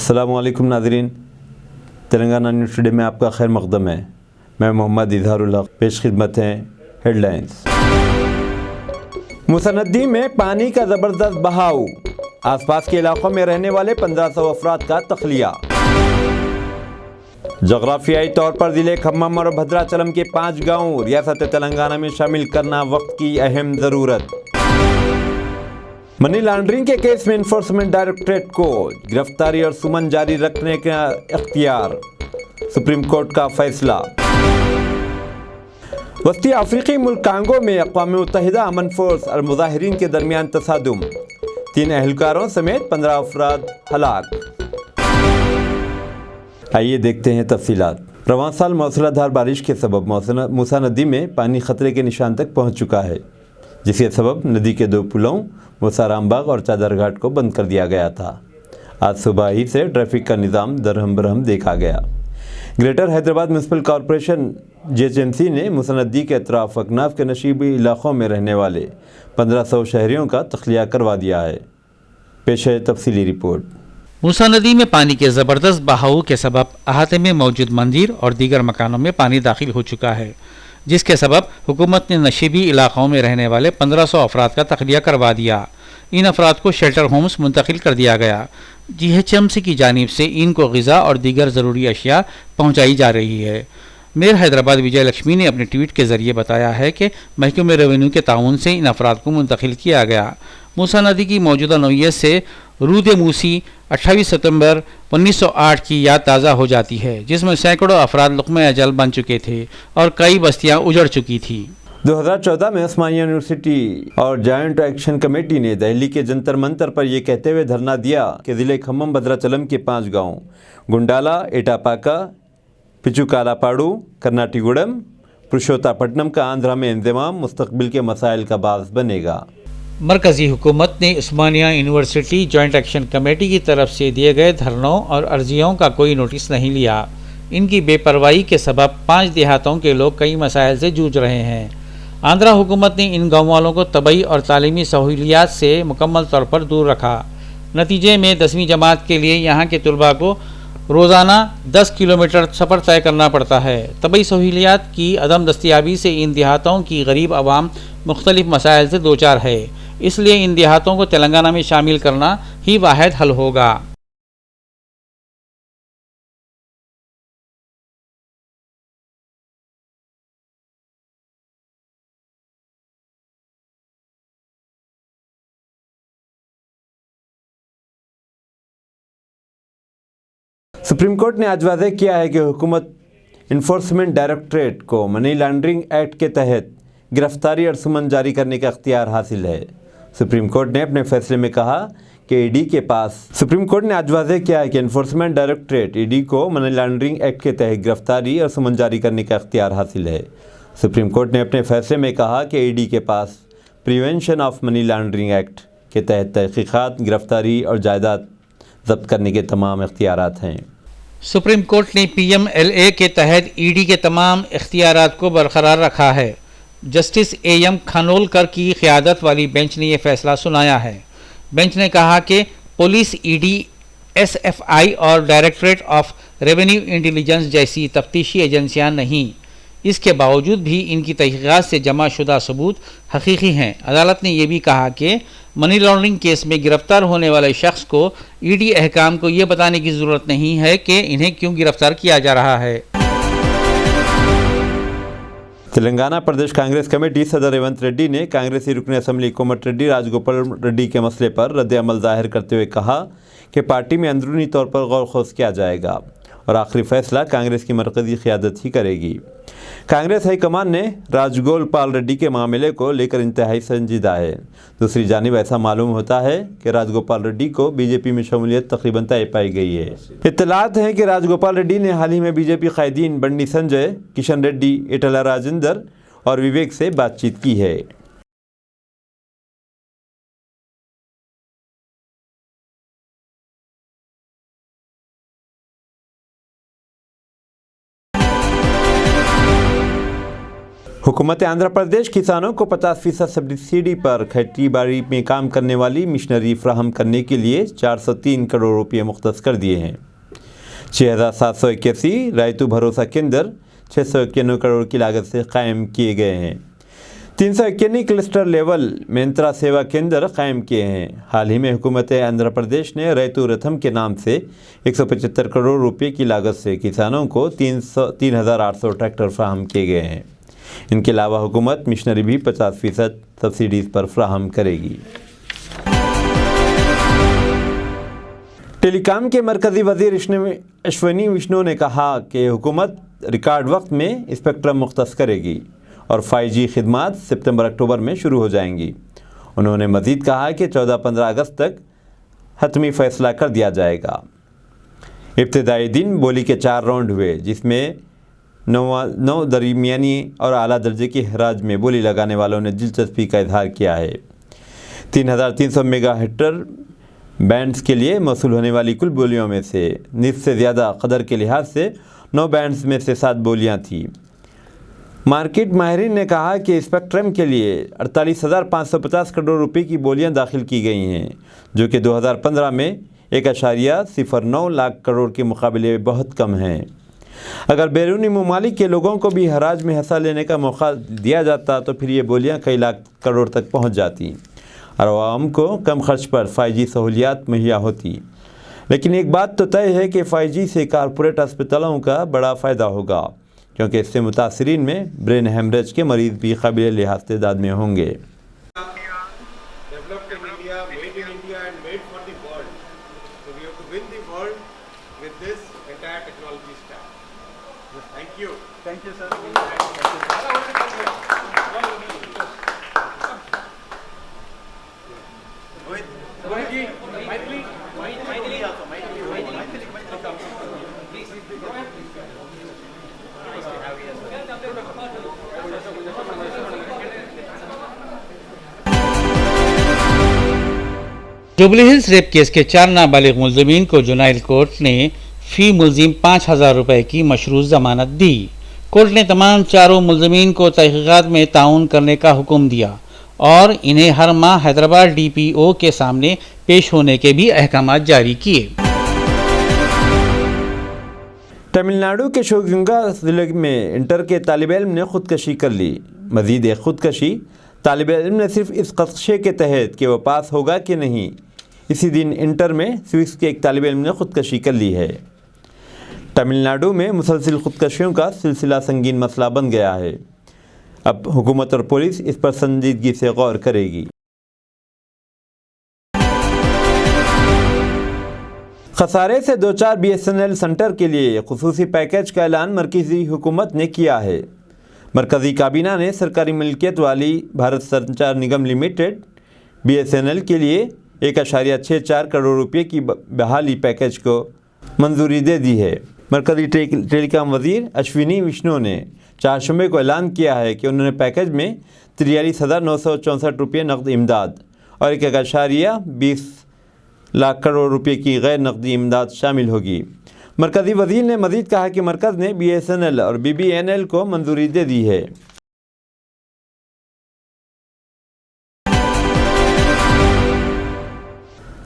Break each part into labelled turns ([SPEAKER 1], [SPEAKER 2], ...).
[SPEAKER 1] अस्सलाम वालेकुम नाज़रीन, तेलंगाना न्यूज़ टुडे में आपका खैर मक़दम है। मैं मोहम्मद इज़हारुल हक़, पेश खिदमत हैं हेडलाइंस। मूसा नदी में पानी का ज़बरदस्त बहाव, आसपास के इलाकों में रहने वाले 1500 अफराद का तख्लिया। जोग्राफियाई तौर पर ज़िले खम्मम और भद्राचलम के 5 गाँव रियासत तेलंगाना में शामिल करना वक्त की अहम ज़रूरत। मनी लॉन्ड्रिंग के केस में एनफोर्समेंट डायरेक्टरेट को गिरफ्तारी और सुमन जारी रखने का इख्तियार, सुप्रीम कोर्ट का फैसला। वस्ती अफ्रीकी मुल्क कांगो में अक़वाम मुत्तहिदा अमन फोर्स और मुजाहिरीन के दरमियान तसादुम, 3 एहलकारों समेत 15 अफराद हलाक। आइए देखते हैं तफसीलात। रवां साल मौसलाधार बारिश के सबब मूसा नदी में पानी खतरे के निशान तक पहुंच चुका है, जिसके सबब नदी के 2 पुलों मूसा रामबाग और चादर घाट को बंद कर दिया गया था। आज सुबह ही से ट्रैफिक का निज़ाम दरहम बरहम देखा गया। Greater Hyderabad municipal corporation GHMC ने मूसा नदी के अतराफ अकनाफ के नशीबी इलाक़ों में रहने वाले 1500 शहरियों का तख्लिया करवा दिया है। पेश है तफसीली रिपोर्ट।
[SPEAKER 2] मूसा नदी में पानी के ज़बरदस्त बहाव के सबब अहाते में मौजूद मंदिर और दीगर मकानों में पानी दाखिल हो चुका है, जिसके सबब हुकूमत ने नशीबी इलाक़ों में रहने वाले 1500 अफराद का तख्लिया करवा दिया। इन अफराद को शेल्टर होम्स मुंतकिल कर दिया गया। GHMC की जानिब से इनको ग़िज़ा और दीगर ज़रूरी अशिया पहुँचाई जा रही है। मेयर हैदराबाद विजय लक्ष्मी ने अपने ट्वीट के ज़रिए बताया है कि महकमे रेवेन्यू के ताउन से इन अफराद को मुंतकिल किया गया। मूसा नदी की मौजूदा नौइयत से रूद मूसी 28 सितंबर 1908 की याद ताज़ा हो जाती है, जिसमें सैकड़ों अफराद लुक़्मे अजल बन चुके थे और कई बस्तियाँ उजड़ चुकी थी।
[SPEAKER 1] 2014 में उस्मानिया यूनिवर्सिटी और जॉइंट एक्शन कमेटी ने दिल्ली के जंतर मंतर पर यह कहते हुए धरना दिया कि ज़िले खम्मम भद्राचलम के 5 गाँव गुंडाला, एटापाका, पिचुकालापाड़ू, कर्नाटीगुडम, पुरुषोत्तापट्टनम का आंध्रा में इंज़माम मुस्तकबिल के मसाइल का बास बनेगा।
[SPEAKER 2] मरकज़ी हुकूमत ने उस्मानिया यूनिवर्सिटी जॉइंट एक्शन कमेटी की तरफ से दिए गए धरनों और अर्जियों का कोई नोटिस नहीं लिया। इनकी बेपरवाही के सबब 5 देहातों के लोग कई मसाइल से जूझ रहे हैं। आंध्रा हुकूमत ने इन गाँव वालों को तबई और तालीमी सहूलियात से मुकम्मल तौर पर दूर रखा। नतीजे में 10वीं जमात के लिए यहाँ के तलबा को रोज़ाना 10 किलोमीटर सफ़र तय करना पड़ता है। तबई सहूलियात की अदम दस्तियाबी से इन देहातों की गरीब आवाम मुख्तलिफ मसाइल से दो चार है, इसलिए इन देहातों को तेलंगाना में शामिल करना ही वाहिद हल होगा।
[SPEAKER 1] सुप्रीम कोर्ट ने आज वाज़ेह किया है कि हुकूमत इन्फोर्समेंट डायरेक्टरेट को मनी लॉन्ड्रिंग एक्ट के तहत गिरफ्तारी और सुमन जारी करने का इख्तियार हासिल है। सुप्रीम कोर्ट ने अपने फैसले में कहा कि ईडी के पास सुप्रीम कोर्ट ने आज वाज़ेह किया है कि इन्फोर्समेंट डायरेक्टरेट ईडी को मनी लॉन्ड्रिंग एक्ट के तहत गिरफ्तारी और सुमन जारी करने का इख्तियार हासिल है। सुप्रीम कोर्ट ने अपने फैसले में कहा कि ईडी के पास prevention of money laundering act के तहत तहक़ीक़ात, गिरफ्तारी और जायदाद जब्त करने के तमाम इख्तियारात हैं।
[SPEAKER 2] सुप्रीम कोर्ट ने PMLA के तहत ईडी के तमाम इख्तियारात को बरकरार रखा है। जस्टिस AM खानोलकर की क़यादत वाली बेंच ने यह फ़ैसला सुनाया है। बेंच ने कहा कि पुलिस, ED, SFI और डायरेक्टरेट ऑफ रेवेन्यू इंटेलिजेंस जैसी तफ्तीशी एजेंसियां नहीं, इसके बावजूद भी इनकी तहक़ीक़ात से जमा शुदा सबूत हकीकी हैं। अदालत ने यह भी कहा कि मनी लॉन्ड्रिंग केस में गिरफ्तार होने वाले शख्स को ED अहकाम को यह बताने की ज़रूरत नहीं है कि इन्हें क्यों गिरफ्तार किया जा रहा है।
[SPEAKER 1] तेलंगाना प्रदेश कांग्रेस कमेटी सदर रेवंत रेड्डी ने कांग्रेसी रुकन असम्बली कोमट रेड्डी राजगोपाल रेड्डी के मसले पर रद्द अमल जाहिर करते हुए कहा कि पार्टी में अंदरूनी तौर पर गौर खोज किया जाएगा और आखिरी फैसला कांग्रेस की मरकज़ी क़यादत ही करेगी। कांग्रेस हाईकमान ने राजगोपाल रेड्डी के मामले को लेकर इंतहाई संजीदा है। दूसरी जानिब ऐसा मालूम होता है कि राजगोपाल रेड्डी को बीजेपी में शमूलियत तकरीबन तय पाई गई है। इत्तलात है कि राजगोपाल रेड्डी ने हाल ही में बीजेपी कायदीन बंडी संजय, किशन रेड्डी, ईटला राजेंदर और विवेक से बातचीत की है। हुकूमत आंध्र प्रदेश किसानों को 50% सब्सिडी पर खेती बाड़ी में काम करने वाली मशीनरी फ्राहम करने के लिए 403 करोड़ रुपये मुख्तस कर दिए हैं। 6,781 रायतू भरोसा केंद्र 691 करोड़ की लागत से कायम किए गए हैं। 391 क्लस्टर लेवल मेंत्रा सेवा केंद्र कायम किए हैं। हाल ही में हुकूमत आंध्र प्रदेश ने रैतू रथम के नाम से 175 करोड़ रुपये की लागत से किसानों को 3,800 ट्रैक्टर फ्राहम किए गए हैं। इनके अलावा हुकूमत मिशनरी भी 50% सब्सिडीज पर फ्राहम करेगी। टेलीकॉम के मरकजी वजीर अश्विनी वैष्णव ने कहा कि हुकूमत रिकॉर्ड वक्त में स्पेक्ट्रम मुख्तस करेगी और 5G खिदमात सितंबर-अक्टूबर में शुरू हो जाएंगी। उन्होंने मज़ीद कहा कि 14-15 अगस्त तक हतमी फ़ैसला कर दिया जाएगा। इब्तिदाई दिन बोली के 4 राउंड हुए, जिसमें 9 दरमियानी और आला दर्जे की हराज में बोली लगाने वालों ने दिलचस्पी का इजहार किया है। 3,300 मेगाहर्ट्ज़ बैंड्स के लिए मौसूल होने वाली कुल बोलियों में से निस्फ से ज़्यादा कदर के लिहाज से 9 बैंड्स में से 7 बोलियां थीं। मार्केट माहिरीन ने कहा कि स्पेक्ट्रम के लिए 48,550 करोड़ रुपए की बोलियां दाखिल की गई हैं, जो कि 2015 में 1.09 लाख करोड़ के मुकाबले बहुत कम हैं। अगर बैरूनी ममालिक के लोगों को भी हराज में हिस्सा लेने का मौका दिया जाता तो फिर ये बोलियां कई लाख करोड़ तक पहुंच जाती और आवाम को कम खर्च पर 5G सहूलियात मुहैया होती। लेकिन एक बात तो तय है कि 5G से कॉरपोरेट अस्पतालों का बड़ा फ़ायदा होगा, क्योंकि इससे मुतासरीन में ब्रेन हेमरेज के मरीज़ भी काबिल लिहाज तादाद में होंगे।
[SPEAKER 2] जुबली हिल्स रेप केस के 4 नाबालिग मुलजमीन को जुनाइल कोर्ट ने फी मुलजिम 5,000 रुपए की मशरूत जमानत दी। कोर्ट ने तमाम चारों मुलजमीन को तहकीकात में ताउन करने का हुक्म दिया और इन्हें हर माह हैदराबाद DPO के सामने पेश होने के भी अहकाम जारी किए।
[SPEAKER 1] तमिलनाडु के शिवगंगा ज़िले में इंटर के तालिब इल्म ने खुदकशी कर ली। मज़ीद एक खुदकशी तालिब इल्म ने सिर्फ इस खदशे के तहत कि वह पास होगा कि नहीं, इसी दिन इंटर में स्विस के एक तालिब इल्म ने खुदकशी कर ली है। तमिलनाडु में मुसलसिल खुदकशियों का सिलसिला संगीन मसला बन गया है। अब हुकूमत और पुलिस इस पर संजीदगी से गौर करेगी। खसारे से 2-4 BSNL सेंटर के लिए खुसूसी पैकेज का ऐलान मरकज़ी हुकूमत ने किया है। मरकज़ी काबीना ने सरकारी मिल्कियत वाली भारत संचार निगम लिमिटेड BSNL के लिए 1.64 करोड़ रुपये की बहाली पैकेज को मंजूरी दे दी है। मरकज़ी टेलीकॉम वज़ीर अश्विनी वैष्णव ने 4 शुमे को ऐलान किया है कि उन्होंने पैकेज में 43,964 रुपये नकद इमदाद और 1.20 लाख करोड़ रुपए की गैर नकदी इमदाद शामिल होगी। मरकज़ी वज़ीर ने मज़ीद कहा कि मरकज़ ने BSNL और BBNL को मंजूरी दे दी है।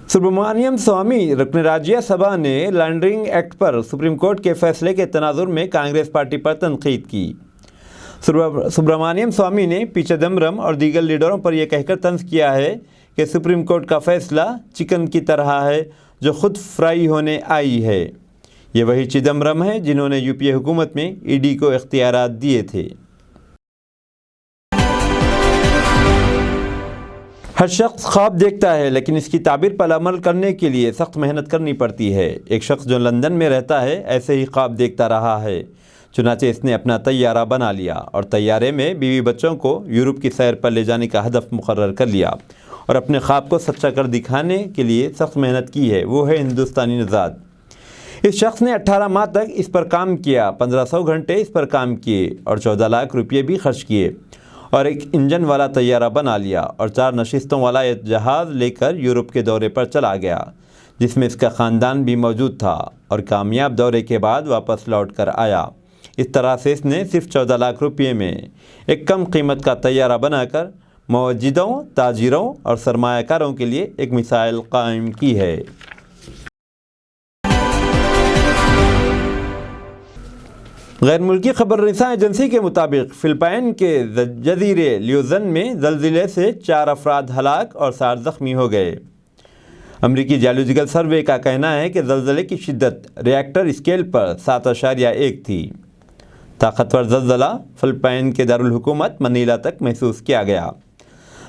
[SPEAKER 1] सुब्रमण्यम स्वामी रुकन राज्यसभा ने लैंडरिंग एक्ट पर सुप्रीम कोर्ट के फैसले के तनाजुर में कांग्रेस पार्टी पर तनकीद की। सुब्रमण्यम स्वामी ने पी चिदम्बरम और दीगर लीडरों पर यह कहकर तंज किया है कि सुप्रीम कोर्ट का फैसला चिकन की तरह है जो खुद फ्राई होने आई है। ये वही चिदम्बरम है जिन्होंने UPA हुकूमत में ED को इख्तियारात दिए थे। हर शख्स ख्वाब देखता है, लेकिन इसकी ताबीर पर अमल करने के लिए सख्त मेहनत करनी पड़ती है। एक शख्स जो लंदन में रहता है ऐसे ही ख्वाब देखता रहा है, चुनाचे इसने अपना तैयारा बना लिया और तैयारे में बीवी बच्चों को यूरोप की सैर पर ले जाने का हदफ मुकर्रर कर लिया और अपने ख्वाब को सच्चा कर दिखाने के लिए सख्त मेहनत की है। वो है हिंदुस्तानी नज़ाद। इस शख्स ने 18 माह तक इस पर काम किया, 1500 घंटे इस पर काम किए और 14 लाख रुपये भी खर्च किए और एक इंजन वाला तैयारा बना लिया और 4 नशिस्तों वाला एक जहाज़ लेकर यूरोप के दौरे पर चला गया, जिसमें इसका ख़ानदान भी मौजूद था और कामयाब दौरे के बाद वापस लौट कर आया। इस तरह से इसने सिर्फ 14 लाख रुपये में एक कम कीमत का तैयारा बनाकर मुवज्जिदों, ताजिरों और सरमायाकारों के लिए एक मिसाल कायम की है। गैर मुल्की खबर रसा एजेंसी के मुताबिक फिलिपाइन के जजीरे ल्यूजन में ज़लज़ले से 4 अफराद हलाक और 60 ज़ख्मी हो गए। अमरीकी जियोलॉजिकल सर्वे का कहना है कि ज़लज़ले की शिद्दत रिएक्टर स्केल पर 7.1 थी। ताकतवर ज़लज़ला फिलिपाइन के दारुल हुकूमत मनीला तक महसूस किया गया।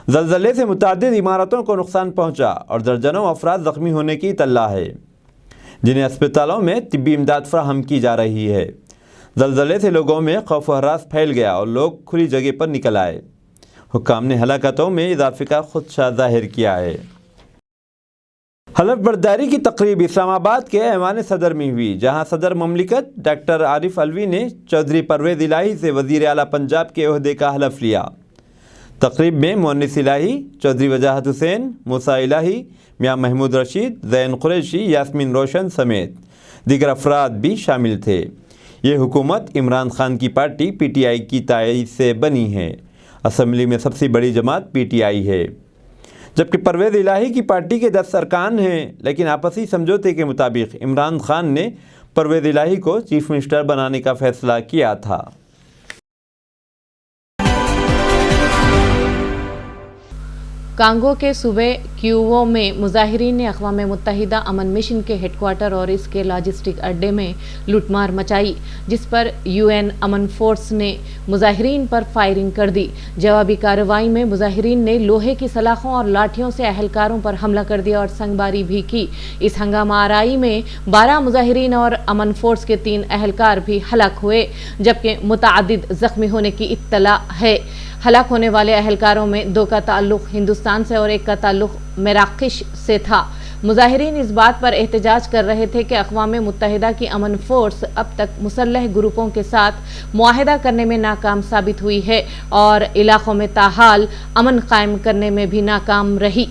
[SPEAKER 1] ज़लज़ले से मुतअद्दिद इमारतों को नुकसान पहुंचा और दर्जनों अफराद ज़ख्मी होने की इत्तला है, जिन्हें अस्पतालों में तिब्बी इमदाद फराहम की जा रही है। ज़लज़ले से लोगों में खौफ व हरास फैल गया और लोग खुली जगह पर निकल आए। हुक्काम ने हलाकतों में इजाफे का खुदशा ज़ाहिर किया है। हलफ बर्दारी की तकरीब इस्लामाबाद के ऐवान सदर में हुई, जहां सदर ममलिकत डॉक्टर आरिफ अलवी ने चौधरी परवेज़ इलाही से वज़ीर आला पंजाब के ओहदे का हलफ लिया। तकरीब में मुअन्निस इलाही, चौधरी वजाहत हुसैन, मूसा इलाही, मियाँ महमूद रशीद, ज़ैन कुरैशी, यास्मीन रोशन समेत दीगर अफराद भी शामिल थे। ये हुकूमत इमरान खान की पार्टी PTI की तायद से बनी है। असम्बली में सबसे बड़ी जमात PTI है, जबकि परवेज़ इलाही की पार्टी के 10 अरकान हैं, लेकिन आपसी समझौते के मुताबिक इमरान खान ने परवेज़ इलाही को चीफ मिनिस्टर बनाने का फैसला किया था।
[SPEAKER 3] कांगो के सूबे क्यूवो में मुजाहिरीन ने अक़वाम मुत्तहिदा अमन मिशन के हेडक्वार्टर और इसके लॉजिस्टिक अड्डे में लूटमार मचाई, जिस पर UN अमन फोर्स ने मुजाहिरीन पर फायरिंग कर दी। जवाबी कार्रवाई में मुजाहिरीन ने लोहे की सलाखों और लाठियों से अहलकारों पर हमला कर दिया और संगबारी भी की। इस हंगामा आराई में 12 मुजाहिरीन और अमन फोर्स के 3 अहलकार भी हलाक हुए, जबकि मुतअद्दिद ज़ख्मी होने की इत्तला है। हलाक होने वाले अहलकारों में 2 का ताल्लुक़ हिंदुस्तान से और 1 का ताल्लुक़ मराकश से था। मुजाहिरीन इस बात पर एहतजाज कर रहे थे कि अक़वाम मुत्तहिदा की अमन फोर्स अब तक मुसल्लह ग्रुपों के साथ मुआहदा करने में नाकाम साबित हुई है और इलाक़ों में ताहाल अमन कायम करने में भी नाकाम रही।